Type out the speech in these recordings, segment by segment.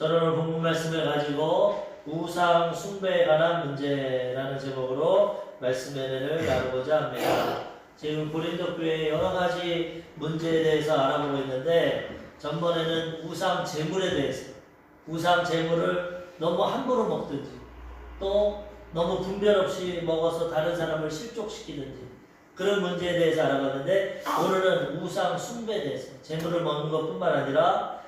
저는 오늘 본문 말씀을 가지고 우상 숭배에 관한 문제라는 제목으로 말씀을 나누고자 합니다. 지금 고린도 교회의 여러 가지 문제에 대해서 알아보고 있는데, 전번에는 우상 제물에 대해서, 우상 제물을 너무 함부로 먹든지 또 너무 분별 없이 먹어서 다른 사람을 실족시키든지 그런 문제에 대해서 알아봤는데, 오늘은 우상 숭배에 대해서, 제물을 먹는 것뿐만 아니라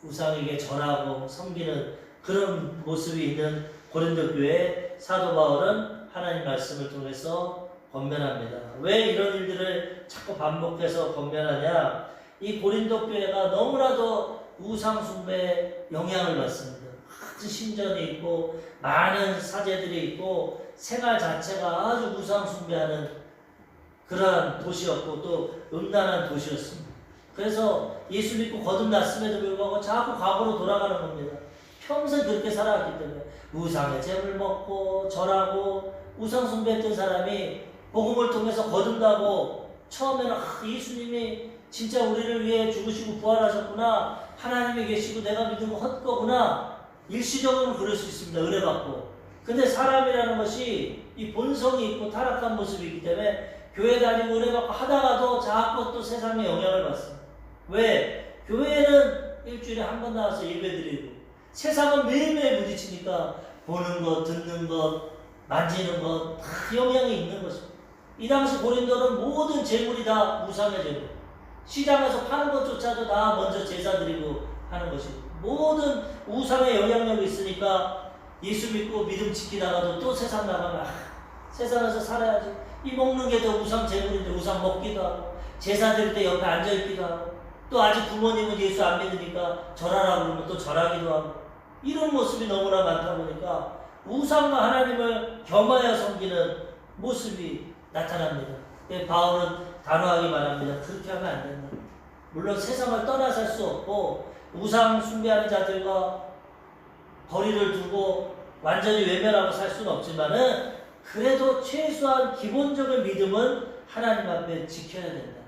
우상에게 절하고 섬기는 그런 모습이 있는 고린도 교회 사도 바울은 하나님 말씀을 통해서 권면합니다. 왜 이런 일들을 자꾸 반복해서 권면하냐? 이 고린도 교회가 너무나도 우상 숭배에 영향을 받습니다. 아주 신전이 있고 많은 사제들이 있고 생활 자체가 아주 우상 숭배하는 그러한 도시였고 또 음란한 도시였습니다. 그래서 예수 믿고 거듭났음에도 불구하고 자꾸 과거로 돌아가는 겁니다. 평생 그렇게 살아왔기 때문에 우상의 재물 먹고 절하고 우상 숭배했던 사람이 복음을 통해서 거듭나고 처음에는 예수님이 진짜 우리를 위해 죽으시고 부활하셨구나, 하나님이 계시고 내가 믿은 거 헛거구나, 일시적으로는 그럴 수 있습니다. 은혜 받고. 근데 사람이라는 것이 이 본성이 있고 타락한 모습이 있기 때문에 교회 다니고 은혜 받고 하다가도 자꾸 또 세상에 영향을 받습니다. 왜? 교회는 일주일에 한 번 나와서 예배드리고 세상은 매일매일 부딪히니까 보는 것, 듣는 것, 만지는 것 다 영향이 있는 것입니다. 이 당시 고린도는 모든 재물이 다 우상의 재물, 시장에서 파는 것조차도 다 먼저 제사 드리고 하는 것이고, 모든 우상의 영향력이 있으니까 예수 믿고 믿음 지키다가도 또 세상 나가면 세상에서 살아야지, 이 먹는 게 더 우상 재물인데 우상 먹기도 하고 제사 드릴 때 옆에 앉아있기도 하고, 또 아직 부모님은 예수 안 믿으니까 절하라고 그러면 또 절하기도 하고, 이런 모습이 너무나 많다 보니까 우상과 하나님을 겸하여 섬기는 모습이 나타납니다. 바울은 단호하게 말합니다. 그렇게 하면 안 된다. 물론 세상을 떠나 살 수 없고 우상 숭배하는 자들과 거리를 두고 완전히 외면하고 살 수는 없지만은, 그래도 최소한 기본적인 믿음은 하나님 앞에 지켜야 된다.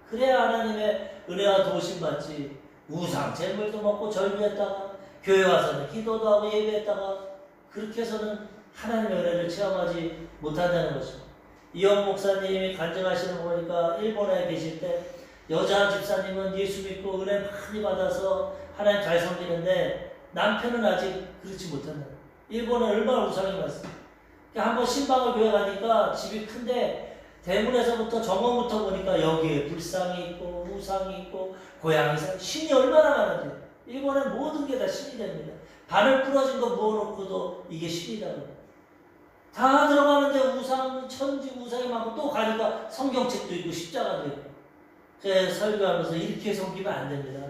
그래야 하나님의 은혜와 도우심 받지, 우상 재물도 먹고 절규했다가 교회 와서는 기도도 하고 예배했다가 그렇게 해서는 하나님의 은혜를 체험하지 못한다는 것입니다. 이영 목사님이 간증하시는 거 보니까 일본에 계실 때 여자 집사님은 예수 믿고 은혜 많이 받아서 하나님 잘 섬기는데 남편은 아직 그렇지 못한다. 일본은 얼마나 우상이 많습니다. 한번 신방을 교회 가니까 집이 큰데 대문에서부터 정원부터 보니까 여기에 불상이 있고 우상이 있고 고양이 상, 신이 얼마나 많은지. 일본은 모든 게 다 신이 됩니다. 바늘 부러진 거 부어놓고도 이게 신이라고. 다 들어가는데 우상, 천지 우상이 많고, 또 가니까 성경책도 있고 십자가도 있고. 그래서 설교하면서 이렇게 섬기면 안 됩니다.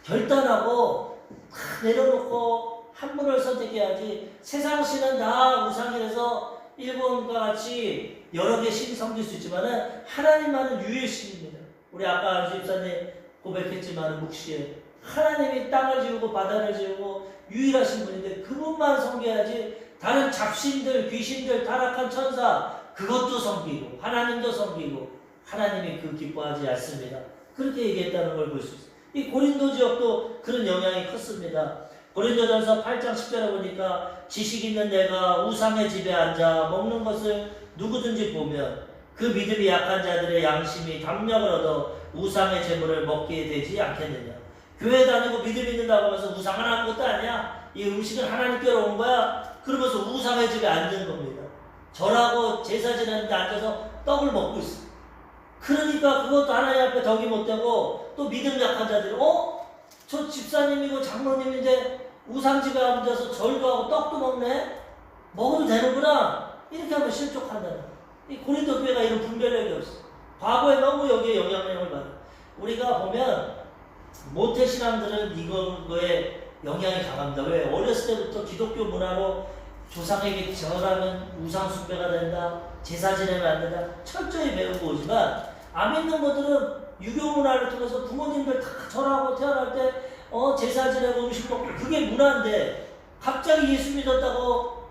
결단하고 다 내려놓고 한 분을 선택해야지. 세상 신은 다 우상이라서 일본과 같이 여러 개 신 섬길 수 있지만은 하나님만은 유일 신입니다. 우리 아까 안수 집사님 고백했지만 묵시에 하나님이 땅을 지우고 바다를 지우고 유일하신 분인데 그분만 섬겨야지, 다른 잡신들, 귀신들, 타락한 천사 그것도 섬기고 하나님도 섬기고 하나님이 그 기뻐하지 않습니다. 그렇게 얘기했다는 걸 볼 수 있어요. 이 고린도 지역도 그런 영향이 컸습니다. 고린도전서 8장 10절에 보니까 지식 있는 내가 우상의 집에 앉아 먹는 것을 누구든지 보면 그 믿음이 약한 자들의 양심이 담력을 얻어 우상의 재물을 먹게 되지 않겠느냐. 교회 다니고 믿음 있는다고 하면서 우상을 하는 것도 아니야. 이 음식은 하나님께로 온 거야. 그러면서 우상의 집에 앉은 겁니다. 절하고 제사 지내는데 앉아서 떡을 먹고 있어. 그러니까 그것도 하나님 앞에 덕이 못되고, 또 믿음 약한 자들이 저 집사님이고 장로님인데 우상집에 앉아서 절도 하고 떡도 먹네? 먹어도 되는구나. 이렇게 하면 실족한다는 거예요. 이 고린도 교회가 이런 분별력이 없어. 과거에 너무 여기에 영향력을 받아요. 우리가 보면 모태신앙들은 이거에 영향이 강합니다. 왜? 어렸을 때부터 기독교 문화로 조상에게 절하면 우상 숭배가 된다, 제사 지내면 안 된다, 철저히 배우고 오지만, 안 믿는 분들은 유교 문화를 통해서 부모님들 다 절하고 태어날 때 제사 지내고 음식 먹고 그게 문화인데, 갑자기 예수 믿었다고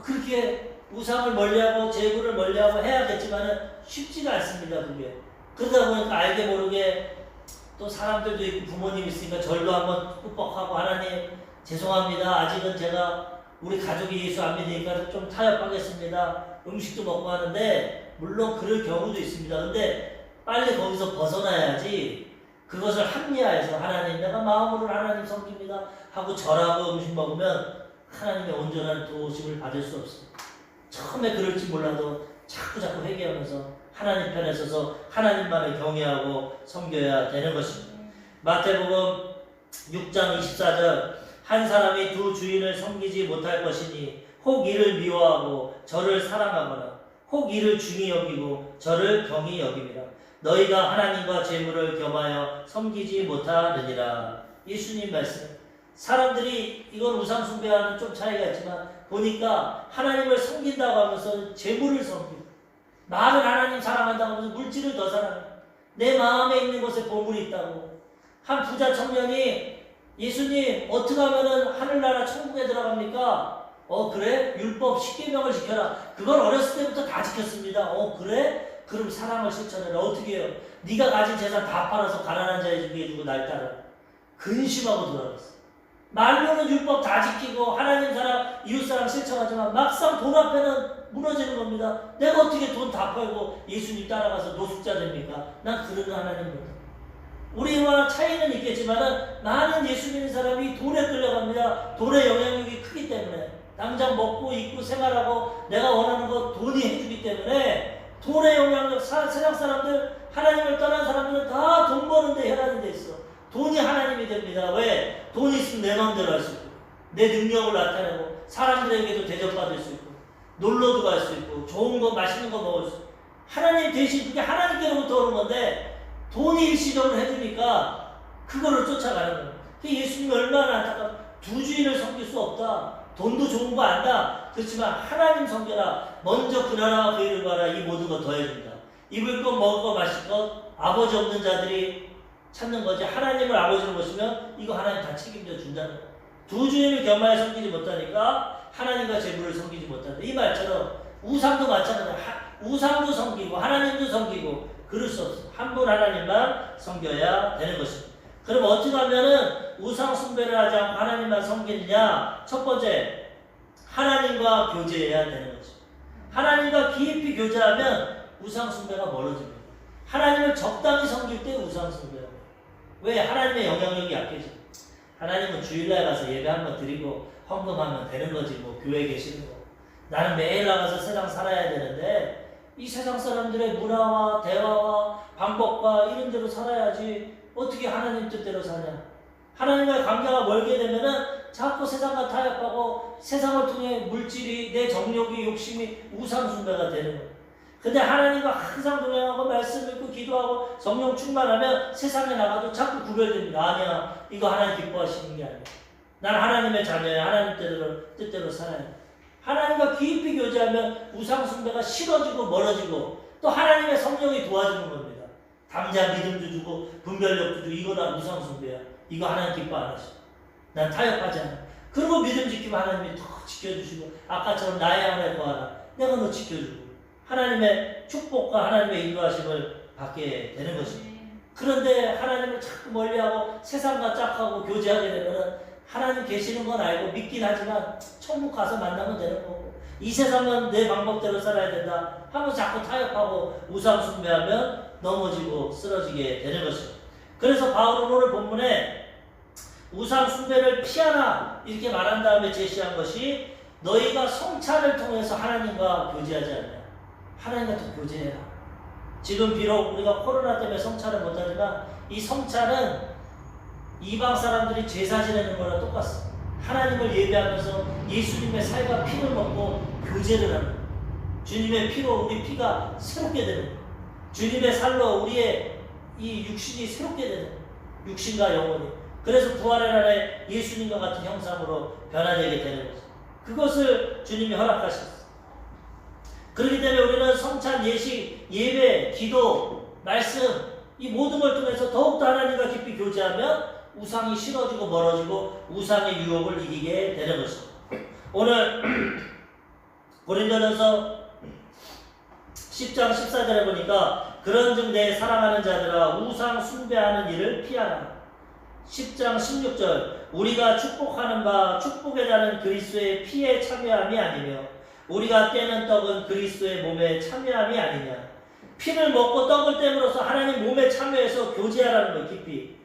그렇게 우상을 멀리하고 제물을 멀리하고 해야겠지만 쉽지가 않습니다. 그게. 그러다 보니까 알게 모르게 또 사람들도 있고 부모님 있으니까 절도 한번 꾹뻑하고 하나님 죄송합니다. 아직은 제가 우리 가족이 예수 안 믿으니까 좀 타협하겠습니다. 음식도 먹고 하는데 물론 그럴 경우도 있습니다. 근데 빨리 거기서 벗어나야지 그것을 합리화해서 하나님 내가 마음으로 하나님 섬깁니다 하고 절하고 음식 먹으면 하나님의 온전한 도우심을 받을 수 없습니다. 처음에 그럴지 몰라도 자꾸 회개하면서 하나님 편에 서서 하나님만을 경외하고 섬겨야 되는 것입니다. 마태복음 6장 24절 한 사람이 두 주인을 섬기지 못할 것이니 혹 이를 미워하고 저를 사랑하거나 혹 이를 중히 여기고 저를 경히 여김이라. 너희가 하나님과 재물을 겸하여 섬기지 못하느니라. 예수님 말씀. 사람들이 이건 우상 숭배와는 좀 차이가 있지만 보니까 하나님을 섬긴다고 하면서 재물을 섬기고 말은 하나님 사랑한다고 하면서 물질을 더 사랑해. 내 마음에 있는 곳에 보물이 있다고. 한 부자 청년이 예수님 어떻게 하면은 하늘나라 천국에 들어갑니까? 그래? 율법 10계명을 지켜라. 그걸 어렸을 때부터 다 지켰습니다. 그래? 그럼 사랑을 실천해라. 어떻게 해요? 네가 가진 재산 다 팔아서 가난한 자에 주게 해주고 날 따라. 근심하고 돌아갔어. 말로는 율법 다 지키고 하나님 사랑, 이웃사랑 실천하지만 막상 돈 앞에는 무너지는 겁니다. 내가 어떻게 돈 다 팔고 예수님 따라가서 노숙자 됩니까? 난 그런 하나님입니다. 우리와 차이는 있겠지만 많은 예수 믿는 사람이 돈에 끌려갑니다. 돈의 영향력이 크기 때문에 당장 먹고 입고 생활하고 내가 원하는 거 돈이 해주기 때문에 돈의 영향력, 세상 사람들, 하나님을 떠난 사람들은 다 돈 버는데 혈안이 돼 있어. 돈이 하나님이 됩니다. 왜? 돈이 있으면 내 마음대로 할 수 있고 내 능력을 나타내고 사람들에게도 대접받을 수 있고 놀러도 갈 수 있고 좋은 거 맛있는 거 먹을 수 있고 하나님 대신 그게 하나님께로부터 오는 건데 돈이 일시적으로 해주니까 그거를 쫓아가는 거예요. 예수님이 얼마나 안타까워. 두 주인을 섬길 수 없다. 돈도 좋은 거 안다. 그렇지만 하나님 섬겨라. 먼저 그 나라와 그 일을 봐라. 이 모든 거 더해준다. 입을 것 먹을 것 마실 것 아버지 없는 자들이 찾는 거지. 하나님을 아버지로 모시면 이거 하나님 다 책임져 준다는 거예요. 두 주인을 겸하여 섬기지 못하니까 하나님과 재물을 섬기지 못한다. 이 말처럼 우상도 마찬가지야. 우상도 섬기고 하나님도 섬기고 그럴 수 없어. 한 분 하나님만 섬겨야 되는 것입니다. 그럼 어떻게 하면은 우상 숭배를 하지 않고 하나님만 섬기느냐? 첫 번째, 하나님과 교제해야 되는 거죠. 하나님과 깊이 교제하면 우상 숭배가 멀어집니다. 하나님을 적당히 섬길 때 우상 숭배예요. 왜? 하나님의 영향력이 약해져. 하나님은 주일날 가서 예배 한번 드리고 헌금하면 되는 거지. 뭐 교회에 계시는 거. 나는 매일 나가서 세상 살아야 되는데 이 세상 사람들의 문화와 대화와 방법과 이런 대로 살아야지 어떻게 하나님 뜻대로 사냐. 하나님과의 관계가 멀게 되면은 자꾸 세상과 타협하고 세상을 통해 물질이 내 정욕이 욕심이 우상 숭배가 되는 거예요. 근데 하나님과 항상 동행하고 말씀 읽고 기도하고 성령 충만하면 세상에 나가도 자꾸 구별됩니다. 아니야, 이거 하나님 기뻐하시는 게 아니야. 난 하나님의 자녀야. 하나님 뜻대로 살아야 돼. 하나님과 깊이 교제하면 우상 숭배가 싫어지고 멀어지고 또 하나님의 성령이 도와주는 겁니다. 당장 믿음도 주고 분별력도 주고 이거 나 우상 숭배야. 이거 하나님 기뻐 안 하시고 난 타협하지 않아. 그리고 믿음 지키면 하나님이 더 지켜주시고 아까처럼 나의 안에 거하라. 내가 너 지켜주고 하나님의 축복과 하나님의 인도하심을 받게 되는 것입니다. 그런데 하나님을 자꾸 멀리하고 세상과 짝하고 교제하게 되면 하나님 계시는 건 알고 믿긴 하지만 천국 가서 만나면 되는 거고 이 세상은 내 방법대로 살아야 된다 하면 자꾸 타협하고 우상 숭배하면 넘어지고 쓰러지게 되는 것입니다. 그래서 바울은 오늘 본문에 우상 숭배를 피하라 이렇게 말한 다음에 제시한 것이 너희가 성찬을 통해서 하나님과 교제하지 않냐. 하나님과 더 교제해라. 지금 비록 우리가 코로나 때문에 성찬을 못하지만 이 성찬은 이방 사람들이 제사 지내는 거랑 똑같습니다. 하나님을 예배하면서 예수님의 살과 피를 먹고 교제를 하는 거예요. 주님의 피로 우리 피가 새롭게 되는 거예요. 주님의 살로 우리의 이 육신이 새롭게 되는 거예요. 육신과 영혼이. 그래서 부활의 날에 예수님과 같은 형상으로 변화되게 되는 거죠. 그것을 주님이 허락하셨어요. 그렇기 때문에 우리는 성찬, 예식, 예배, 기도, 말씀 이 모든 걸 통해서 더욱더 하나님과 깊이 교제하면 우상이 싫어지고 멀어지고 우상의 유혹을 이기게 되는 것입니다. 오늘 고린도전서 10장 14절에 보니까 그런즉 내 사랑하는 자들아 우상 숭배하는 일을 피하라. 10장 16절 우리가 축복하는 바 축복에 따른 그리스도의 피에 참여함이 아니며 우리가 떼는 떡은 그리스도의 몸에 참여함이 아니냐. 피를 먹고 떡을 떼므로써 하나님 몸에 참여해서 교제하라는 것 깊이.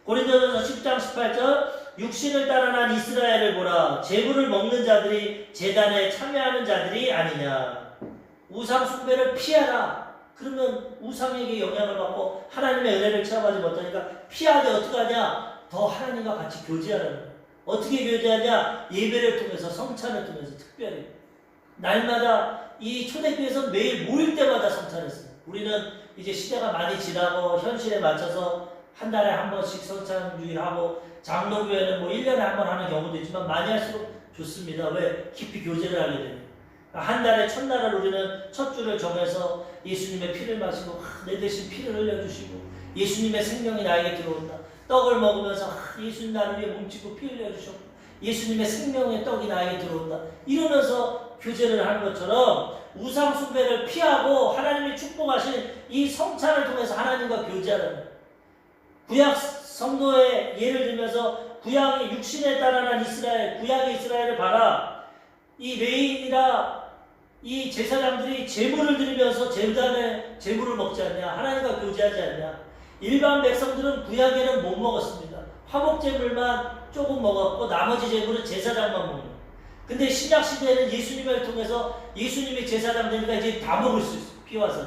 고린도전서 10장 18절 육신을 따라 난 이스라엘을 보라. 제물을 먹는 자들이 제단에 참여하는 자들이 아니냐. 우상 숭배를 피하라. 그러면 우상에게 영향을 받고 하나님의 은혜를 체험하지 못하니까 피하되 어떻게 하냐? 더 하나님과 같이 교제하라는 거예요. 어떻게 교제하냐? 예배를 통해서, 성찬을 통해서 특별히 날마다 이 초대교회에서 매일 모일 때마다 성찬했어요. 우리는 이제 시대가 많이 지나고 현실에 맞춰서 한 달에 한 번씩 성찬주일하고 장로교회는 뭐 1년에 한 번 하는 경우도 있지만 많이 할수록 좋습니다. 왜? 깊이 교제를 하게 되는. 한 달에 첫날을 우리는 첫 주를 정해서 예수님의 피를 마시고 내 대신 피를 흘려주시고 예수님의 생명이 나에게 들어온다. 떡을 먹으면서 예수님 나를 위해 몸치고 피 흘려주셨고 예수님의 생명의 떡이 나에게 들어온다. 이러면서 교제를 하는 것처럼 우상 숭배를 피하고 하나님이 축복하신 이 성찬을 통해서 하나님과 교제하는 구약 성도의 예를 들면서 구약의 육신에 따라 난 이스라엘, 구약의 이스라엘을 봐라. 이 레위인이라 이 제사장들이 제물을 드리면서 제단에 제물을 먹지 않냐, 하나님과 교제하지 않냐. 일반 백성들은 구약에는 못 먹었습니다. 화목제물만 조금 먹었고 나머지 제물은 제사장만 먹는. 근데 신약 시대에는 예수님을 통해서 예수님이 제사장 되니까 이제 다 먹을 수 있어요. 피와서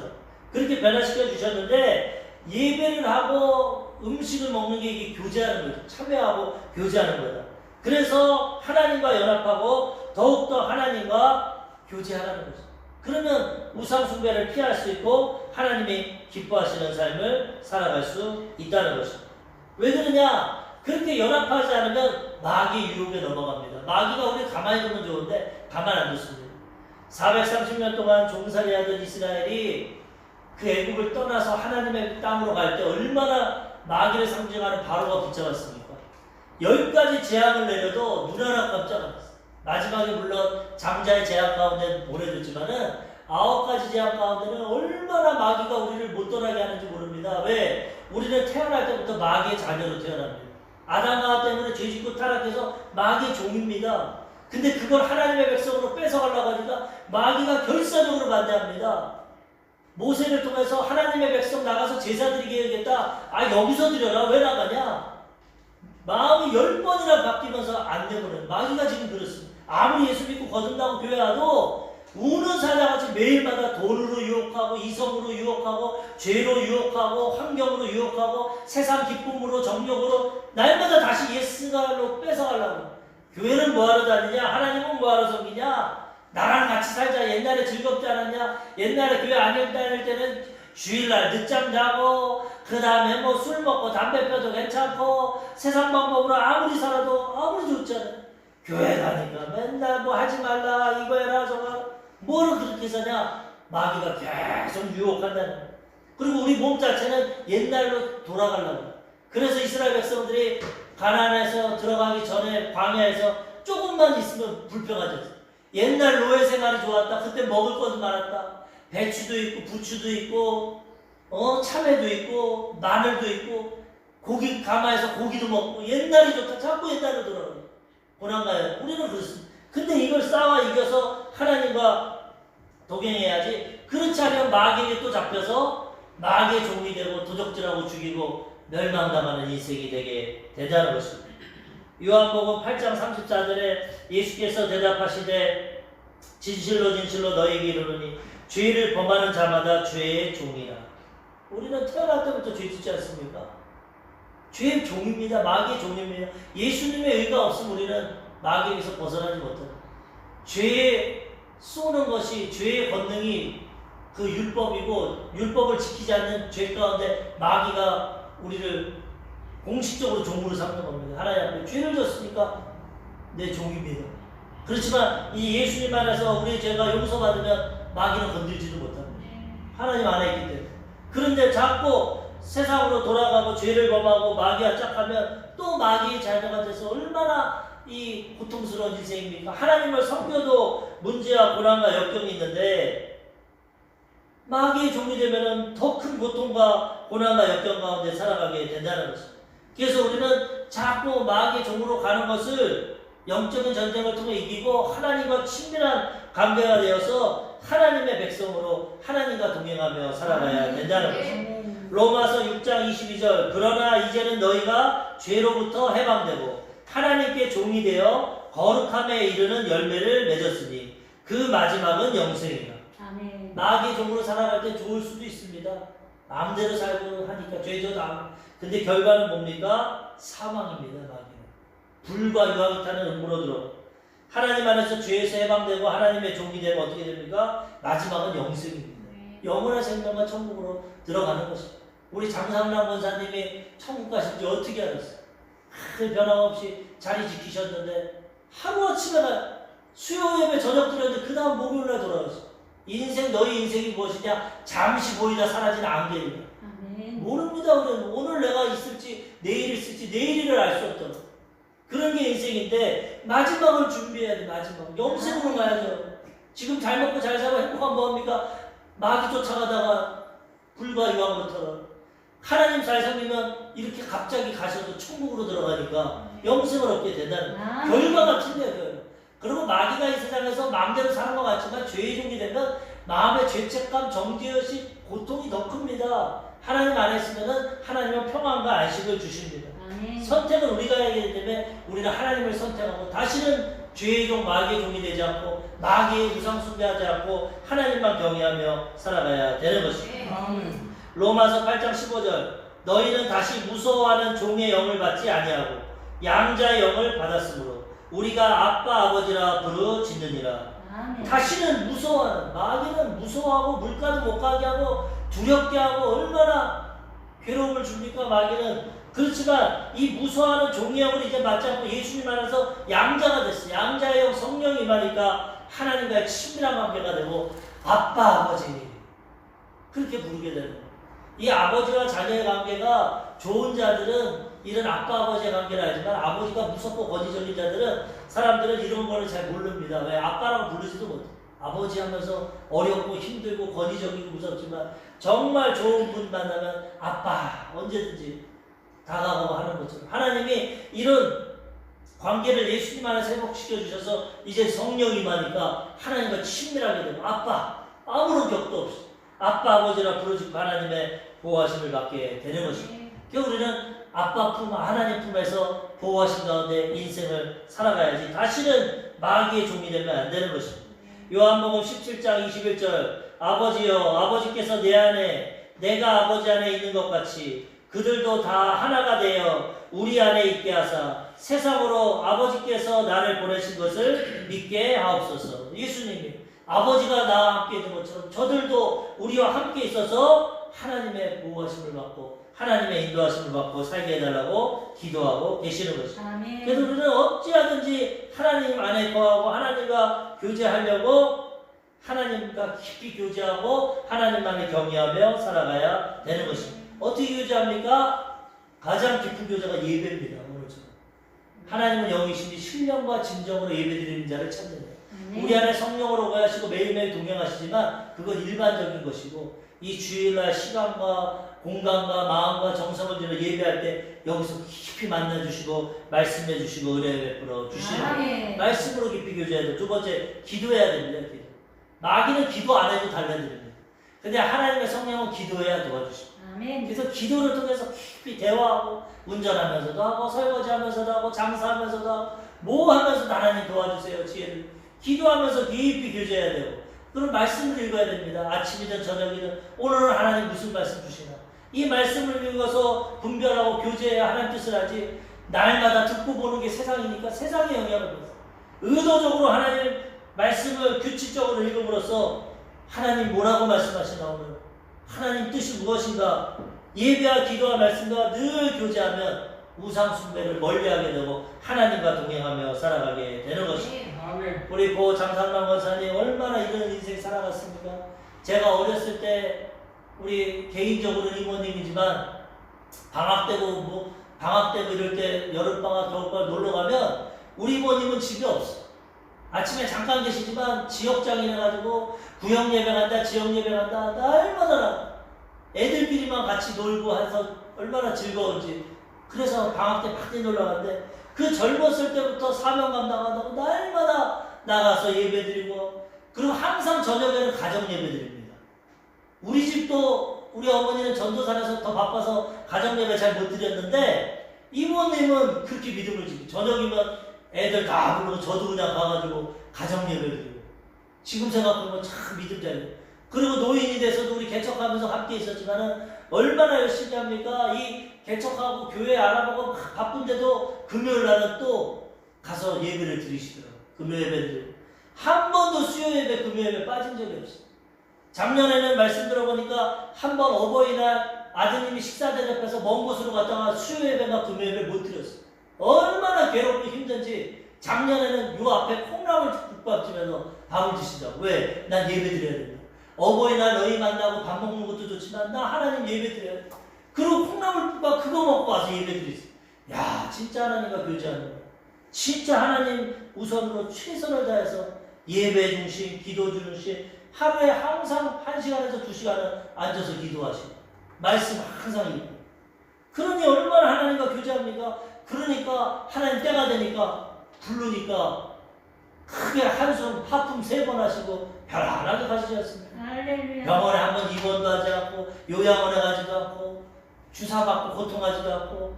그렇게 변화시켜 주셨는데 예배를 하고 음식을 먹는 게 이게 교제하는 거죠. 참여하고 교제하는 거다. 그래서 하나님과 연합하고 더욱더 하나님과 교제하라는 거죠. 그러면 우상 숭배를 피할 수 있고 하나님이 기뻐하시는 삶을 살아갈 수 있다는 것이죠. 왜 그러냐? 그렇게 연합하지 않으면 마귀의 유혹에 넘어갑니다. 마귀가 우리 가만히 두면 좋은데 가만 안 뒀습니다. 430년 동안 종살이하던 이스라엘이 그 애국을 떠나서 하나님의 땅으로 갈 때 얼마나 마귀를 상징하는 바로가 붙잡았습니까? 10가지 재앙을 내려도 눈 하나 깜짝 안 했어요. 마지막에 물론 장자의 재앙 가운데 보내줬지만은 9가지 재앙 가운데는 얼마나 마귀가 우리를 못 떠나게 하는지 모릅니다. 왜? 우리는 태어날 때부터 마귀의 자녀로 태어납니다. 아담과 때문에 죄짓고 타락해서 마귀의 종입니다. 근데 그걸 하나님의 백성으로 뺏어가려고 하니까 마귀가 결사적으로 반대합니다. 모세를 통해서 하나님의 백성 나가서 제사 드리게 해야겠다. 아, 여기서 드려라. 왜 나가냐? 마음이 10번이나 바뀌면서 안 되거든요. 마귀가 지금 그렇습니다. 아무리 예수 믿고 거듭나고 교회 와도 우는 사자같이 매일마다 돈으로 유혹하고 이성으로 유혹하고 죄로 유혹하고 환경으로 유혹하고 세상 기쁨으로 정욕으로 날마다 다시 예수가로 뺏어가려고. 교회는 뭐하러 다니냐? 하나님은 뭐하러 섬기냐? 나랑 같이 살자. 옛날에 즐겁지 않았냐? 옛날에 교회 안 다닐 때는 주일날 늦잠 자고 그 다음에 뭐 술 먹고 담배 펴도 괜찮고 세상 방법으로 아무리 살아도 아무리 좋지 않아요. 교회 가니까 맨날 뭐 하지 말라 이거 해라 저거 해라. 뭐를 그렇게 사냐? 마귀가 계속 유혹한다는 거예요. 그리고 우리 몸 자체는 옛날로 돌아가려고. 그래서 이스라엘 백성들이 가나안에서 들어가기 전에 광야에서 조금만 있으면 불평하죠. 옛날 노예 생활이 좋았다. 그때 먹을 것도 많았다. 배추도 있고 부추도 있고 참외도 있고 마늘도 있고 고기 가마에서 고기도 먹고 옛날이 좋다. 자꾸 옛날로 돌아가요. 고난가요. 우리는 그렇습니다. 근데 이걸 싸워 이겨서 하나님과 동행해야지. 그렇지 않으면 마귀에게 또 잡혀서 마귀의 종이 되고 도적질하고 죽이고 멸망당하는 인생이 되게 된다는 것입니다. 요한복음 8장 34절에 예수께서 대답하시되 진실로 진실로 너희에게 이르노니 죄를 범하는 자마다 죄의 종이라. 우리는 태어날 때부터 죄 짓지 않습니까? 죄의 종입니다. 마귀의 종입니다. 예수님의 의가 없으면 우리는 마귀에게서 벗어나지 못합니다. 죄에 쏘는 것이 죄의 권능이 그 율법이고 율법을 지키지 않는 죄 가운데 마귀가 우리를 공식적으로 종으로 삼는 겁니다. 하나님 앞에 죄를 졌으니까 내 종입니다. 그렇지만 이 예수님 안에서 우리 죄가 용서받으면 마귀는 건들지도 못합니다. 하나님 안에 있기 때문에. 그런데 자꾸 세상으로 돌아가고 죄를 범하고 마귀와 짝하면 또 마귀의 자녀가 돼서 얼마나 이 고통스러운 인생입니까? 하나님을 섬겨도 문제와 고난과 역경이 있는데 마귀의 종이 되면은 더 큰 고통과 고난과 역경 가운데 살아가게 된다는 것입니다. 그래서 우리는 자꾸 마귀의 종으로 가는 것을 영적인 전쟁을 통해 이기고 하나님과 친밀한 관계가 되어서 하나님의 백성으로 하나님과 동행하며 살아가야 된다는 것입니다. 로마서 6장 22절 그러나 이제는 너희가 죄로부터 해방되고 하나님께 종이 되어 거룩함에 이르는 열매를 맺었으니 그 마지막은 영생이라. 아멘. 마귀의 종으로 살아갈 때 좋을 수도 있습니다. 마음대로 살고 하니까 죄죠. 근데 결과는 뭡니까? 사망입니다. 마귀는 불과 유황이 타는 음부로 들어 하나님 안에서 죄에서 해방되고 하나님의 종이 되면 어떻게 됩니까? 마지막은 영생입니다. 영원한 생명과 천국으로 들어가는 것입니다. 우리 장상남 권사님이 천국 가신 지 어떻게 알았어요? 변함없이 자리 지키셨는데 하루아침에 수요 예배 저녁 드렸는데 그 다음 목요일날 돌아갔어요. 인생 너희 인생이 무엇이냐? 잠시 보이다 사라지는 안개입니다. 모릅니다. 우리는 오늘 내가 있을지 내일 있을지 내일을 알 수 없다. 그런 게 인생인데 마지막을 준비해야 돼. 마지막 영생으로 가야죠. 지금 잘 먹고 잘 살고 행복한 뭐합니까? 마귀 쫓아가다가 불과 유황으로 털어 하나님 잘 섬기면 이렇게 갑자기 가셔도 천국으로 들어가니까 영생을 얻게 된다는 결과가 틀려요. 그리고 마귀가 이 세상에서 마음대로 사는 것 같지만 죄의 종이 되면 마음의 죄책감, 정죄의식, 고통이 더 큽니다. 하나님 안에 있으면 하나님은 평안과 안식을 주십니다. 선택은 우리가 해야 되기 때문에 우리는 하나님을 선택하고 다시는 죄의 종, 마귀의 종이 되지 않고 마귀의 우상 숭배하지 않고 하나님만 경외하며 살아가야 되는 것입니다. 로마서 8장 15절 너희는 다시 무서워하는 종의 영을 받지 아니하고 양자의 영을 받았으므로 우리가 아빠 아버지라 부르짖느니라. 다시는 무서워하는 마귀는 무서워하고 물가도 못 가게 하고 두렵게 하고 얼마나 괴로움을 줍니까 마귀는. 그렇지만 이 무서워하는 종의 영을 이제 받지 않고 예수님 안에서 양자가 됐어요. 양자의 영 성령이 임하니까 하나님과의 친밀한 관계가 되고 아빠 아버지 그렇게 부르게 되는 거예요. 이 아버지와 자녀의 관계가 좋은 자들은 이런 아빠 아버지의 관계를 알지만 아버지가 무섭고 권위적인 자들은 사람들은 이런 거를 잘 모릅니다. 왜? 아빠라고 부르지도 못해. 아버지 하면서 어렵고 힘들고 권위적이고 무섭지만 정말 좋은 분 만나면 아빠 언제든지 다가가고 하는 것처럼 하나님이 이런 관계를 예수님 안에서 회복시켜 주셔서 이제 성령이 임하니까 하나님과 친밀하게 되고 아빠 아무런 격도 없이 아빠 아버지라 부르짖고 하나님의 보호하심을 받게 되는 것입니다. 그래서 우리는 아빠 품 하나님 품에서 보호하심 가운데 인생을 살아가야지 다시는 마귀의 종이 되면 안 되는 것입니다. 요한복음 17장 21절 아버지여 아버지께서 내 안에 내가 아버지 안에 있는 것 같이 그들도 다 하나가 되어 우리 안에 있게 하사 세상으로 아버지께서 나를 보내신 것을 믿게 하옵소서. 예수님이 아버지가 나와 함께 있는 것처럼 저들도 우리와 함께 있어서 하나님의 보호하심을 받고 하나님의 인도하심을 받고 살게 해달라고 기도하고 계시는 것입니다. 그래서 우리는 어찌하든지 하나님 안에 거하고 하나님과 교제하려고 하나님과 깊이 교제하고 하나님만을 경외하며 살아가야 되는 것입니다. 어떻게 교제합니까? 가장 깊은 교제가 예배입니다. 오늘처럼 하나님은 영이시니 신령과 진정으로 예배드리는 자를 찾는다. 우리 안에 성령으로 거하시고 매일매일 동행하시지만 그건 일반적인 것이고 이 주일날 시간과 공간과 마음과 정성을 들여 예배할 때 여기서 깊이 만나주시고 말씀해주시고 은혜 베풀어 주시는 말씀으로 깊이 교제해야 돼요. 두 번째 기도해야 됩니다. 기도. 마귀는 기도 안 해도 달라드립니다. 근데 하나님의 성령은 기도해야 도와주십니다. 그래서 기도를 통해서 깊이 대화하고 운전하면서도 하고 설거지하면서도 하고 장사하면서도 하고 뭐 하면서도 하나님 도와주세요. 지혜를 기도하면서 깊이 교제해야 되고 그런 말씀을 읽어야 됩니다. 아침이든 저녁이든 오늘은 하나님 무슨 말씀 주시나 이 말씀을 읽어서 분별하고 교제해야 하나님 뜻을 하지 날마다 듣고 보는 게 세상이니까 세상에 영향을 받아요. 의도적으로 하나님 말씀을 규칙적으로 읽음으로써 하나님 뭐라고 말씀하시나 오늘 하나님 뜻이 무엇인가 예배와 기도와 말씀과 늘 교제하면 우상 숭배를 멀리하게 되고 하나님과 동행하며 살아가게 되는 것입니다. 우리 고 장상남 권사님 얼마나 이런 인생 살아갔습니까? 제가 어렸을 때 우리 개인적으로는 이모님이지만 방학 때고 이럴 때 여름방학 겨울방학 놀러 가면 우리 이모님은 집에 없어. 아침에 잠깐 계시지만 지역장이나 가지고 구역 예배 간다, 지역 예배 간다, 날마다 애들끼리만 같이 놀고 해서 얼마나 즐거운지. 그래서 방학 때 많이 놀러 갔는데 그 젊었을 때부터 사명 감당한다고 날마다 나가서 예배드리고, 그리고 항상 저녁에는 가정 예배드립니다. 우리 집도 우리 어머니는 전도사라서 더 바빠서 가정 예배 잘 못 드렸는데 이모님은 그렇게 믿음을 지키고 저녁이면 애들 다 부르고 저도 그냥 가가지고 가정 예배를 드리고. 지금 생각하면 참 믿음 잘. 그리고 노인이 돼서도 우리 개척하면서 함께 있었지만은 얼마나 열심히 합니까? 이 개척하고 교회 알아보고 막 바쁜데도 금요일 날은 또 가서 예배를 드리시더라고요. 금요 예배를. 한 번도 수요 예배, 금요 예배 빠진 적이 없어요. 작년에는 말씀 들어보니까 한 번 어버이날 아드님이 식사 대접해서 먼 곳으로 갔다가 수요 예배나 금요 예배를 못 드렸어요. 얼마나 괴롭고 힘든지. 작년에는 요 앞에 콩나물 국밥집에서 밥을 드신다고. 왜? 난 예배 드려야 된다. 어버이날 너희 만나고 밥 먹는 것도 좋지만 나 하나님 예배 드려야 돼. 그리고 콩나물 국밥 그거 먹고 와서 예배 드리세요. 야, 진짜 하나님과 교제하는 거야. 진짜 하나님 우선으로 최선을 다해서 예배 중심, 기도 중심, 하루에 항상 1시간에서 2시간은 앉아서 기도하시고 말씀 항상 읽고. 그러니 얼마나 하나님과 교제합니까? 그러니까 하나님 때가 되니까 부르니까 크게 한숨 하품 3번 하시고 편안하게 가시지 않습니까? 병원에 한번 입원도 하지 않고 요양원에 가지도 않고 주사받고 고통하지도 않고.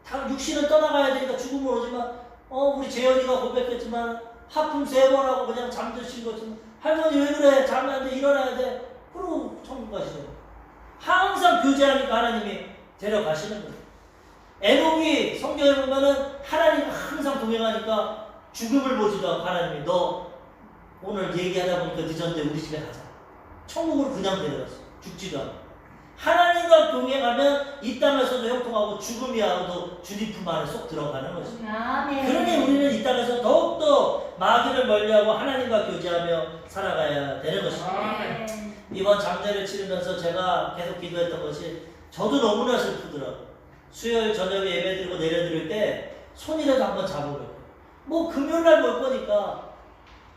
다 육신은 떠나가야 되니까 죽음은 오지만 우리 재현이가 고백했지만 하품 3번 하고 그냥 잠드신 것처럼 할머니 왜 그래? 자면 안 돼, 일어나야 돼. 그러고 천국 가시죠. 항상 교제하니까 하나님이 데려가시는 거예요. 에녹이 성경에 보면은 하나님 항상 동행하니까 죽음을 보지도 않고 하나님이 너 오늘 얘기하다 보니까 늦었는데 우리 집에 가자. 천국으로 그냥 데려갔어. 죽지도 않고. 하나님과 동행하면 이 땅에서도 형통하고 죽음이야도 주님 품 안에 쏙 들어가는 거죠. 그러니 우리는 이 땅에서 더욱더 마귀를 멀리하고 하나님과 교제하며 살아가야 되는 것입니다. 이번 장례를 치르면서 제가 계속 기도했던 것이 저도 너무나 슬프더라고요. 수요일 저녁에 예배드리고 내려드릴 때 손이라도 한번 잡으려고. 뭐 금요일날 볼 거니까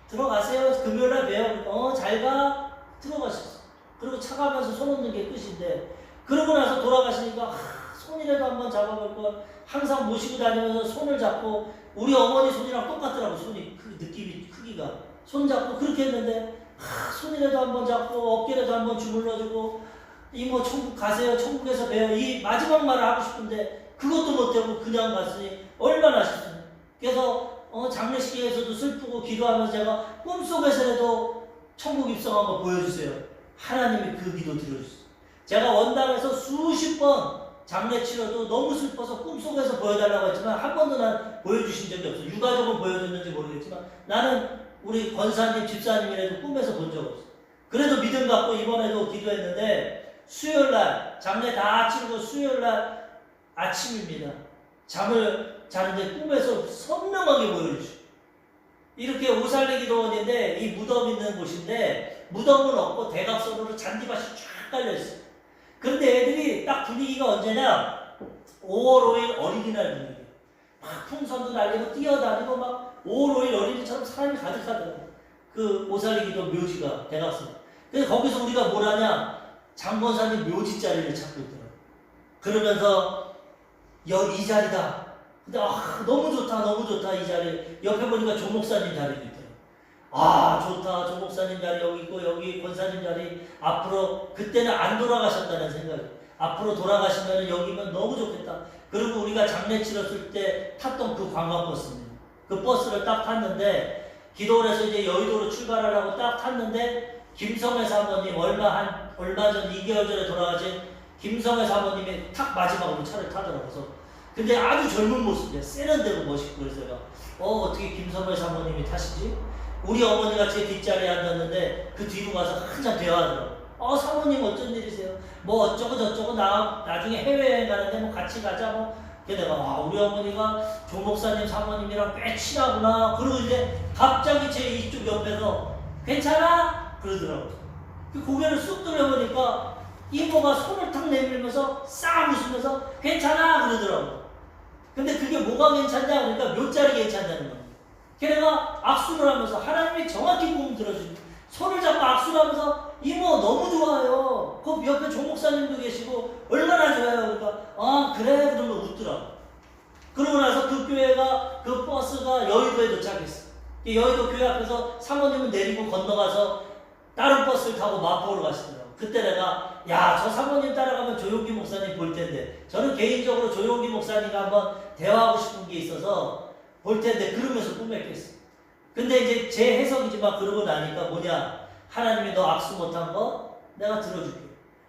들어가세요. 금요일날 봬요. 잘 가. 들어가셨어. 그리고 차가면서 손 얹는 게 끝인데, 그러고 나서 돌아가시니까 손이라도 한번 잡아볼 걸. 항상 모시고 다니면서 손을 잡고 우리 어머니 손이랑 똑같더라고. 손이 느낌이 크기가 손 잡고 그렇게 했는데 손이라도 한번 잡고 어깨라도 한번 주물러주고 이모 천국 가세요. 천국에서 봬요. 이 마지막 말을 하고 싶은데 그것도 못하고 그냥 갔으니 얼마나 아쉽습니까. 그래서 장례식에서도 슬프고 기도하면서 제가 꿈속에서라도 천국 입성한 거 보여주세요. 하나님이 그 기도 들어주세요. 제가 원당에서 수십 번 장례 치러도 너무 슬퍼서 꿈속에서 보여달라고 했지만 한 번도 난 보여주신 적이 없어요. 유가족은 보여줬는지 모르겠지만 나는 우리 권사님, 집사님이라도 꿈에서 본 적 없어요. 그래도 믿음 갖고 이번에도 기도했는데 수요일날 장례 다 치르고 수요일날 아침입니다. 잠을 자는데 꿈에서 선명하게 보여주시고, 이렇게 오살레기도원인데 이 무덤 있는 곳인데 무덤은 없고 대각선으로 잔디밭이 쫙 깔려있어요. 그런데 애들이 딱 분위기가 언제냐, 5월 5일 어린이날 분위기. 막 풍선도 날리고 뛰어다니고 막 5월 5일 어린이처럼 사람이 가득하더라고요. 그 오살레기도 묘지가 대각선. 그래서 거기서 우리가 뭘 하냐, 장권사님 묘지 자리를 찾고 있더라고요. 그러면서 이 자리다. 근데 너무 좋다 너무 좋다 이 자리. 옆에 보니까 조 목사님 자리도 있더라고요. 좋다, 조 목사님 자리 여기 있고 여기 권사님 자리. 앞으로 그때는 안 돌아가셨다는 생각이, 앞으로 돌아가시면 여기면 너무 좋겠다. 그리고 우리가 장례 치렀을 때 탔던 그 관광버스입니다. 그 버스를 딱 탔는데 기도원에서 이제 여의도로 출발하려고 딱 탔는데 김성애 사모님 얼마 전 2개월 전에 돌아가신 김성애 사모님이 탁 마지막으로 차를 타더라고요. 근데 아주 젊은 모습이야. 세련되고 멋있고. 그래서 제가 어떻게 김성애 사모님이 타시지? 우리 어머니가 제 뒷자리에 앉았는데 그 뒤로 가서 한참 대화하더라고. 사모님 어쩐 일이세요? 뭐 어쩌고 저쩌고 나중에 해외여행 가는데 뭐 같이 가자 뭐. 그래서 내가 우리 어머니가 조 목사님 사모님이랑 꽤 친하구나. 그리고 이제 갑자기 제 이쪽 옆에서 괜찮아? 그러더라고. 그 고개를 쑥 돌려보니까 이모가 손을 탁 내밀면서 싹 웃으면서 괜찮아? 그러더라고. 근데 그게 뭐가 괜찮냐? 그러니까 몇 자리 괜찮다는 겁니다. 걔네가 악수를 하면서 하나님이 정확히 꿈 들어주고 손을 잡고 악수를 하면서 이모 너무 좋아요. 그 옆에 조 목사님도 계시고 얼마나 좋아요. 그러니까 아 그래 그러면 웃더라. 그러고 나서 그 교회가 그 버스가 여의도에 도착했어. 여의도 교회 앞에서 사모님을 내리고 건너가서 다른 버스를 타고 마포로 가시더라고. 그때 내가 야 저 사모님 따라가면 조용기 목사님 볼 텐데 저는 개인적으로 조용기 목사님과 한번 대화하고 싶은 게 있어서 볼 텐데 그러면서 꿈에 깼어. 근데 이제 제 해석이지만 그러고 나니까 뭐냐 하나님이 너 악수 못한 거 내가 들어줄게.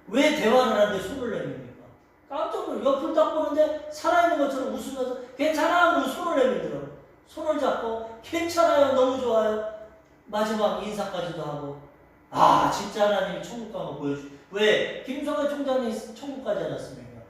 왜 대화를 하는데 손을 내밉니까? 깜짝 놀라 옆을 딱 보는데 살아있는 것처럼 웃으면서 괜찮아 그러고 손을 내밀더라고. 손을 잡고 괜찮아요 너무 좋아요. 마지막 인사까지도 하고 아 진짜 하나님이 천국 간 거 보여주. 왜? 김성회 총장이 천국 가지 않았습니까?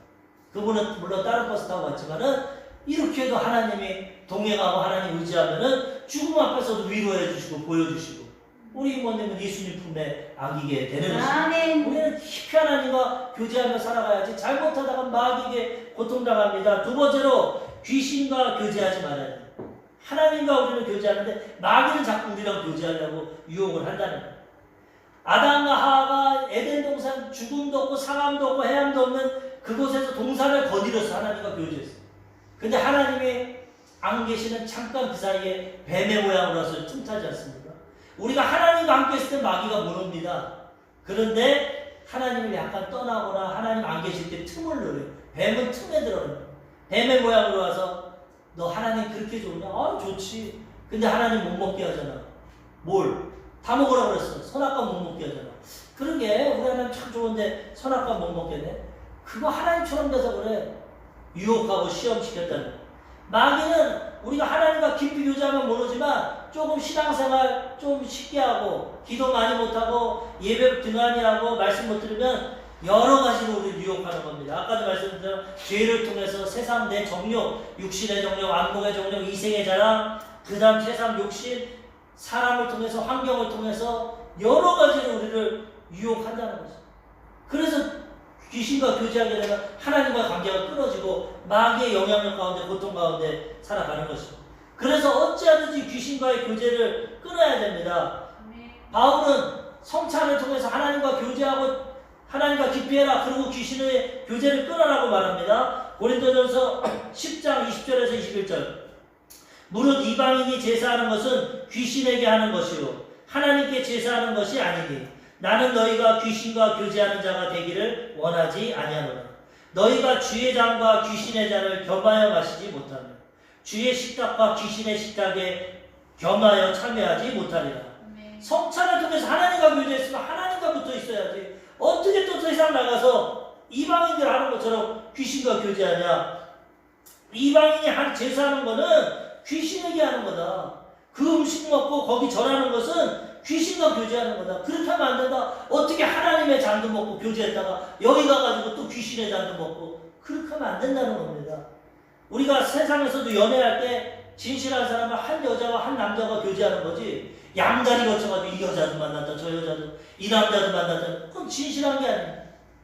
그분은 물론 다른 버스 타고 갔지만은 이렇게 해도 하나님이 동행하고 하나님 의지하면은 죽음 앞에서도 위로해 주시고 보여주시고 우리 이모님은 예수님 품에 안기게 되는 것입니다. 우리는 깊이 하나님과 교제하며 살아가야지 잘못하다가 마귀에게 고통당합니다. 두 번째로 귀신과 교제하지 말아야 돼요. 하나님과 우리는 교제하는데 마귀는 자꾸 우리랑 교제하려고 유혹을 한다는 거예요. 아담과 하와가 에덴 동산 죽음도 없고 상함도 없고 해함도 없는 그곳에서 동산을 거닐어서 하나님과 교제했어요. 근데 하나님이 안 계시는 잠깐 그 사이에 뱀의 모양으로 와서 틈타지 않습니까? 우리가 하나님과 함께 있을 때 마귀가 못 옵니다. 그런데 하나님을 약간 떠나거나 하나님 안 계실 때 틈을 노려요. 뱀은 틈에 들어가요. 뱀의 모양으로 와서 너 하나님 그렇게 좋으냐? 아 좋지. 근데 하나님 못 먹게 하잖아. 뭘? 다 먹으라고 그랬어. 선악과 못 먹게 하잖아. 그러게 우리 하나님 참 좋은데 선악과 못 먹게 돼? 그거 하나님처럼 돼서 그래. 유혹하고 시험시켰다는 거야. 마귀는 우리가 하나님과 깊이 교제하면 모르지만 조금 신앙생활 좀 쉽게 하고 기도 많이 못하고 예배 등한히 하고 말씀 못 들으면 여러 가지로 우리를 유혹하는 겁니다. 아까도 말씀드린 죄를 통해서 세상 내 정욕, 육신의 정욕, 안목의 정욕, 이생의 자랑, 그 다음 세상 욕심, 사람을 통해서 환경을 통해서 여러 가지로 우리를 유혹한다는 거죠. 그래서 귀신과 교제하게 되면 하나님과 관계가 끊어지고 마귀의 영향력 가운데 고통 가운데 살아가는 것입니다. 그래서 어찌하든지 귀신과의 교제를 끊어야 됩니다. 바울은 성찬을 통해서 하나님과 교제하고 하나님과 기피해라 그리고 귀신의 교제를 끊어라고 말합니다. 고린도전서 10장 20절에서 21절 무릇 이방인이 제사하는 것은 귀신에게 하는 것이요 하나님께 제사하는 것이 아니니 나는 너희가 귀신과 교제하는 자가 되기를 원하지 아니하노라. 너희가 주의 잔과 귀신의 잔을 겸하여 마시지 못하며 주의 식탁과 귀신의 식탁에 겸하여 참여하지 못하리라. 성찬을 통해서 하나님과 교제했으면 하나님과 붙어 있어야지. 어떻게 또 세상 나가서 이방인들 하는 것처럼 귀신과 교제하냐. 이방인이 제사하는 거는 귀신에게 하는 거다. 그 음식 먹고 거기 절하는 것은 귀신과 교제하는 거다. 그렇게 하면 안 된다. 어떻게 하나님의 잔도 먹고 교제했다가 여기 가가지고 또 귀신의 잔도 먹고 그렇게 하면 안 된다는 겁니다. 우리가 세상에서도 연애할 때 진실한 사람은 한 여자와 한 남자가 교제하는 거지 양다리 거쳐가지고 이 여자도 만났다 저 여자도 이 남자도 만났다 그건 진실한 게 아니에요.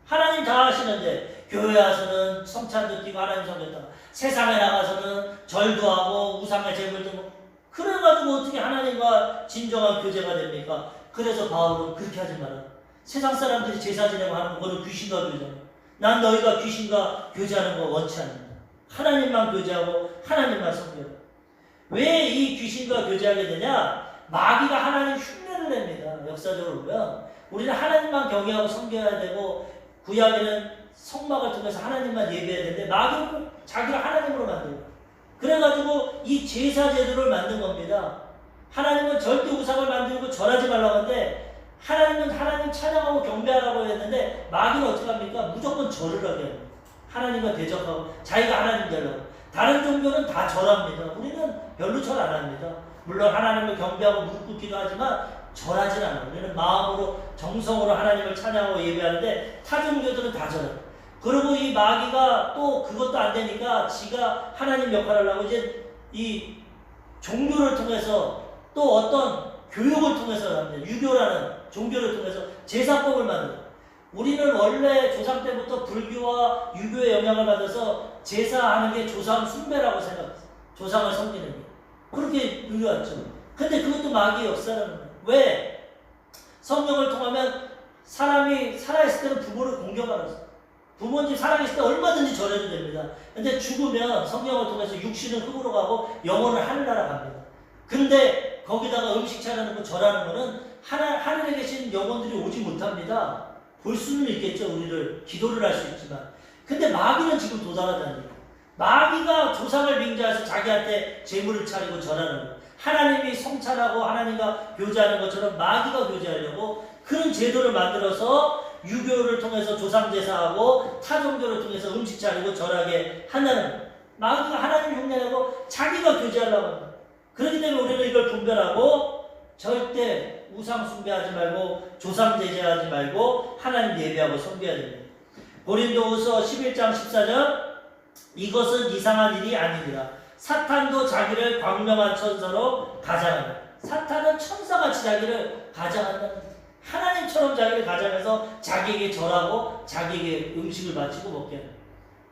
하나님 다 아시는데 교회 와서는 성찬도 드리고 하나님 섬겼다가 세상에 나가서는 절도 하고 우상의 제물도 먹고 그래가지고 어떻게 하나님과 진정한 교제가 됩니까? 그래서 바울은 그렇게 하지 마라. 세상 사람들이 제사 지내고 하는 거는 귀신과 교제하는 거야. 난 너희가 귀신과 교제하는 거 원치 않는다. 하나님만 교제하고 하나님만 섬겨라. 왜 이 귀신과 교제하게 되냐? 마귀가 하나님 흉내를 냅니다. 역사적으로 보면 우리는 하나님만 경외하고 섬겨야 되고 구약에는 성막을 통해서 하나님만 예배해야 되는데 마귀는 꼭 자기를 하나님으로 만들고 그래가지고 이 제사 제도를 만든 겁니다. 하나님은 절대 우상을 만들고 절하지 말라고 하는데 하나님은 하나님 찬양하고 경배하라고 했는데 마귀는 어떻게 합니까? 무조건 절을 하게 합니다. 하나님과 대적하고 자기가 하나님 되려고. 다른 종교는 다 절합니다. 우리는 별로 절 안 합니다. 물론 하나님을 경배하고 무릎 꿇기도 하지만 절하진 않아요. 우리는 마음으로 정성으로 하나님을 찬양하고 예배하는데 타 종교들은 다 절해요. 그리고 이 마귀가 또 그것도 안 되니까 지가 하나님 역할을 하고 이제 이 종교를 통해서 또 어떤 교육을 통해서 합니다. 유교라는 종교를 통해서 제사법을 만들어요. 우리는 원래 조상 때부터 불교와 유교의 영향을 받아서 제사하는 게 조상 숭배라고 생각했어요. 조상을 섬기는 게. 그렇게 누려왔죠. 근데 그것도 마귀의 역사라는 거예요. 왜? 성령을 통하면 사람이 살아있을 때는 부모를 공경하는 거예요. 부모님 살아계실 때 얼마든지 절해도 됩니다. 근데 죽으면 성령을 통해서 육신은 흙으로 가고 영혼은 하늘나라 갑니다. 근데 거기다가 음식 차리는 거 절하는 거는 하늘에 계신 영혼들이 오지 못합니다. 볼 수는 있겠죠. 우리를 기도를 할 수 있지만. 근데 마귀는 지금 도달하다는 거예요. 마귀가 조상을 빙자해서 자기한테 제물을 차리고 절하는 거예요. 하나님이 성찬하고 하나님과 교제하는 것처럼 마귀가 교제하려고 그런 제도를 만들어서 유교를 통해서 조상제사하고 타종교를 통해서 음식 차리고 절하게 한다는 마귀가 하나님 흉내내고 자기가 교제하려고 합니다. 그렇기 때문에 우리는 이걸 분별하고 절대 우상 숭배하지 말고 조상 제사하지 말고 하나님 예배하고 섬겨야 됩니다. 고린도후서 11장 14절 이것은 이상한 일이 아니니라. 사탄도 자기를 광명한 천사로 가장한다. 사탄은 천사같이 자기를 가장한다. 하나님처럼 자기를 가장해서 자기에게 절하고 자기에게 음식을 바치고 먹게 합니다.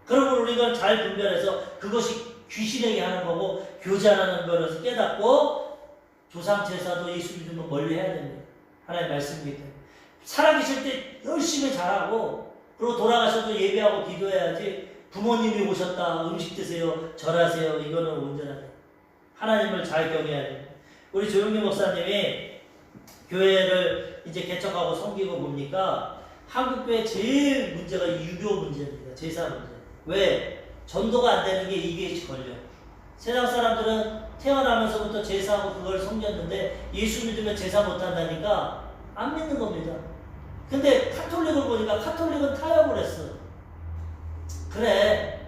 그러면 우리가 잘 분별해서 그것이 귀신에게 하는 거고 교제하는 거라서 깨닫고 조상 제사도 예수 믿으면 멀리 해야 됩니다. 하나님 말씀이기 때문에 살아계실 때 열심히 잘하고 그리고 돌아가셔도 예배하고 기도해야지 부모님이 오셨다 음식 드세요 절하세요 이거는 온전하다. 하나님을 잘 경외해야 됩니다. 우리 조용기 목사님이 교회를 이제 개척하고 섬기고 보니까 한국교회 제일 문제가 유교 문제입니다. 제사 문제. 왜? 전도가 안 되는 게 이게 걸려. 세상 사람들은 태어나면서부터 제사하고 그걸 섬겼는데 예수 믿으면 제사 못한다니까 안 믿는 겁니다. 근데 카톨릭을 보니까 카톨릭은 타협을 했어. 그래.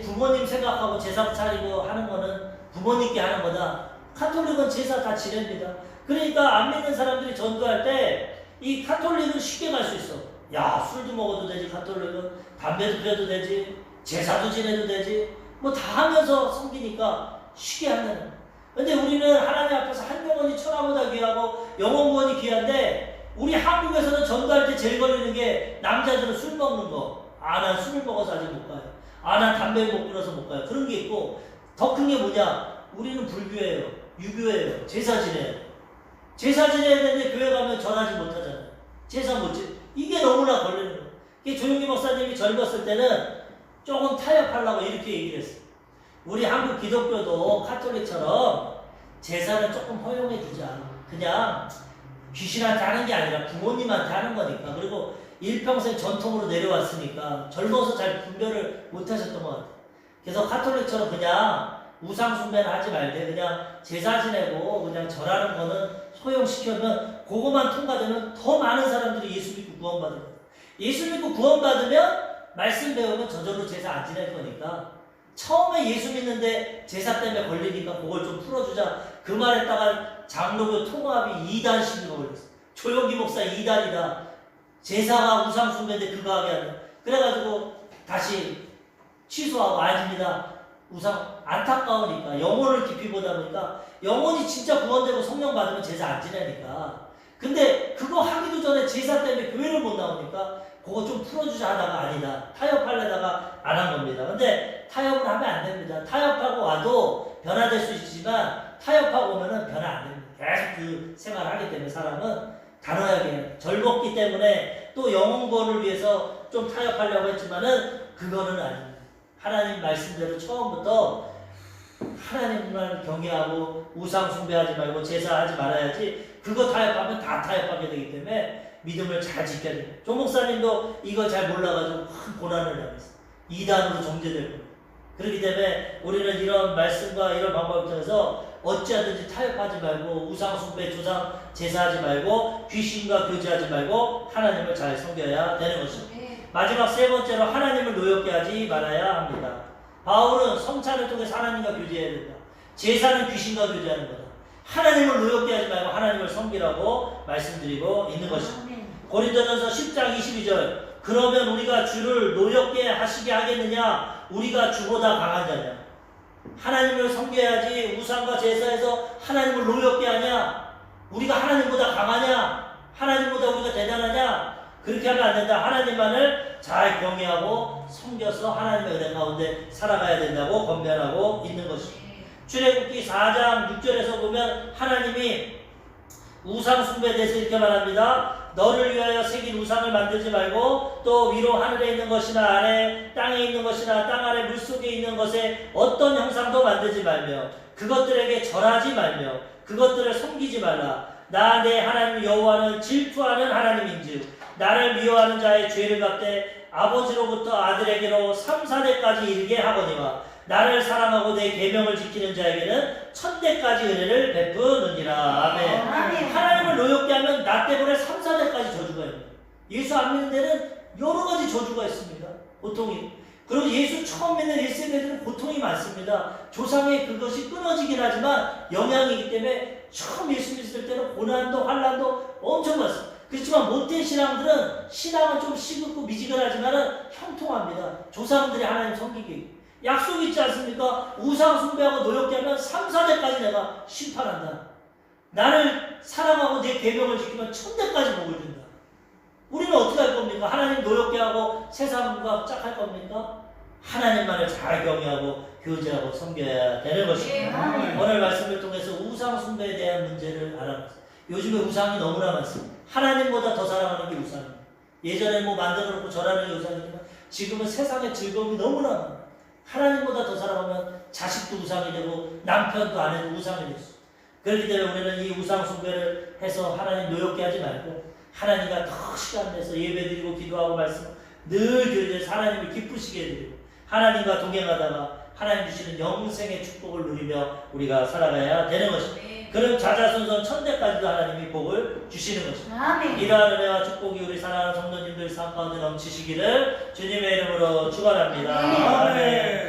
부모님 생각하고 제사 차리고 하는 거는 부모님께 하는 거다. 카톨릭은 제사 다 지냅니다. 그러니까 안 믿는 사람들이 전도할 때 이 카톨릭은 쉽게 갈 수 있어. 야, 술도 먹어도 되지, 카톨릭은. 담배도 피워도 되지, 제사도 지내도 되지. 뭐 다 하면서 섬기니까 쉽게 한다는. 근데 우리는 하나님 앞에서 한 영혼이 천하보다 귀하고 영혼 구원이 귀한데 우리 한국에서는 전도할 때 제일 걸리는 게 남자들은 술 먹는 거. 아, 난 술을 먹어서 아직 못 가요. 아, 난 담배를 못 끊어서 못 가요. 그런 게 있고 더 큰 게 뭐냐? 우리는 불교예요. 유교예요. 제사 지내요. 제사 지내야 되는데 교회 가면 전하지 못하잖아요. 제사 못 지내. 이게 너무나 걸리는 거예요. 이게 조용기 목사님이 젊었을 때는 조금 타협하려고 이렇게 얘기를 했어요. 우리 한국 기독교도 카톨릭처럼 제사는 조금 허용해 주자. 그냥 귀신한테 하는 게 아니라 부모님한테 하는 거니까. 그리고 일평생 전통으로 내려왔으니까 젊어서 잘 분별을 못 하셨던 것 같아요. 그래서 카톨릭처럼 그냥 우상 숭배는 하지 말되 그냥 제사 지내고 그냥 절하는 거는 소용시켜면 그거만 통과되면 더 많은 사람들이 예수 믿고 구원받을 거예요. 예수 믿고 구원받으면 말씀 배우면 저절로 제사 안 지낼 거니까 처음에 예수 믿는데 제사 때문에 걸리니까 그걸 좀 풀어주자 그 말했다가 장로교 통합이 2단 시비가 걸렸어요. 조용기 목사 2단이다. 제사가 우상 숭배인데 그거 하게 한다. 그래가지고 다시 취소하고 아닙니다. 우상 안타까우니까 영혼을 깊이 보다 보니까 영혼이 진짜 구원되고 성령 받으면 제사 안 지내니까. 근데 그거 하기도 전에 제사 때문에 교회를 못 나오니까 그거 좀 풀어주자 하다가 아니다. 타협하려다가 안 한 겁니다. 근데 타협을 하면 안 됩니다. 타협하고 와도 변화될 수 있지만 타협하고 오면은 변화 안 됩니다. 계속 그 생활을 하기 때문에 사람은 단호하게 젊었기 때문에 또 영혼권을 위해서 좀 타협하려고 했지만은 그거는 아닙니다. 하나님 말씀대로 처음부터 하나님만 경외하고 우상 숭배하지 말고 제사하지 말아야지. 그거 타협하면 다 타협하게 되기 때문에 믿음을 잘 지켜야 돼요. 조 목사님도 이거 잘 몰라가지고 큰 고난을 당했어요. 2단으로 정죄될 거예요. 그렇기 때문에 우리는 이런 말씀과 이런 방법을 통해서 어찌하든지 타협하지 말고 우상 숭배, 조상 제사하지 말고 귀신과 교제하지 말고 하나님을 잘 섬겨야 되는 것입니다. 마지막 세 번째로 하나님을 노엽게 하지 말아야 합니다. 바울은 성찬을 통해서 하나님과 교제해야 된다. 제사는 귀신과 교제하는 거다. 하나님을 노엽게 하지 말고 하나님을 섬기라고 말씀드리고 있는 것입니다. 고린도전서 10장 22절 그러면 우리가 주를 노엽게 하시게 하겠느냐? 우리가 주보다 강한 자냐? 하나님을 섬겨야지 우상과 제사에서 하나님을 노엽게 하냐? 우리가 하나님보다 강하냐? 하나님보다 우리가 대단하냐? 그렇게 하면 안 된다. 하나님만을 잘 경외하고 섬겨서 하나님의 은혜 가운데 살아가야 된다고 권면하고 있는 것입니다. 출애굽기 4장 6절에서 보면 하나님이 우상 숭배에 대해서 이렇게 말합니다. 너를 위하여 새긴 우상을 만들지 말고 또 위로 하늘에 있는 것이나 아래 땅에 있는 것이나 땅 아래 물속에 있는 것에 어떤 형상도 만들지 말며 그것들에게 절하지 말며 그것들을 섬기지 말라. 나 내 하나님 여호와는 질투하는 하나님인즉 나를 미워하는 자의 죄를 갚되 아버지로부터 아들에게로 3, 4대까지 이르게 하거니와 나를 사랑하고 내 계명을 지키는 자에게는 1000대까지 은혜를 베푸느니라. 아멘. 하나님을 노엽게 하면 나 때문에 3, 4대까지 저주가 있는 거예요. 예수 안 믿는 데는 여러 가지 저주가 있습니다. 고통이. 그리고 예수 처음 믿는 1세대들은 고통이 많습니다. 조상의 그것이 끊어지긴 하지만 영향이기 때문에 처음 예수 믿을 때는 고난도 환난도 엄청 많습니다. 그렇지만 못된 신앙들은 신앙은 좀 시급고 미지근하지만은 형통합니다. 조상들이 하나님 섬기기. 약속 있지 않습니까? 우상 숭배하고 노역게 하면 3, 4대까지 내가 심판한다. 나를 사랑하고 내 계명을 지키면 1000대까지 복을 준다. 우리는 어떻게 할 겁니까? 하나님 노역게 하고 세상과 짝할 겁니까? 하나님만을 잘 경외하고 교제하고 섬겨야 되는 것입니다. 오늘 말씀을 통해서 우상 숭배에 대한 문제를 알아봤습니다. 요즘에 우상이 너무나 많습니다. 하나님보다 더 사랑하는 게 우상입니다. 예전에 뭐 만들어 놓고 절하는 게 우상이지만 지금은 세상의 즐거움이 너무나 많아요. 하나님보다 더 사랑하면 자식도 우상이 되고 남편도 아내도 우상이 됐어. 그렇기 때문에 우리는 이 우상 숭배를 해서 하나님 노엽게 하지 말고 하나님과 더 시간 내서 예배드리고 기도하고 말씀 늘 교제해서 하나님을 기쁘시게 해드리고 하나님과 동행하다가 하나님 주시는 영생의 축복을 누리며 우리가 살아가야 되는 것입니다. 그럼 자자손손 1000대까지도 하나님이 복을 주시는 것입니다. 이러한 은혜와 축복이 우리 사랑하는 성도님들 삶 가운데 넘치시기를 주님의 이름으로 축원합니다. 아멘.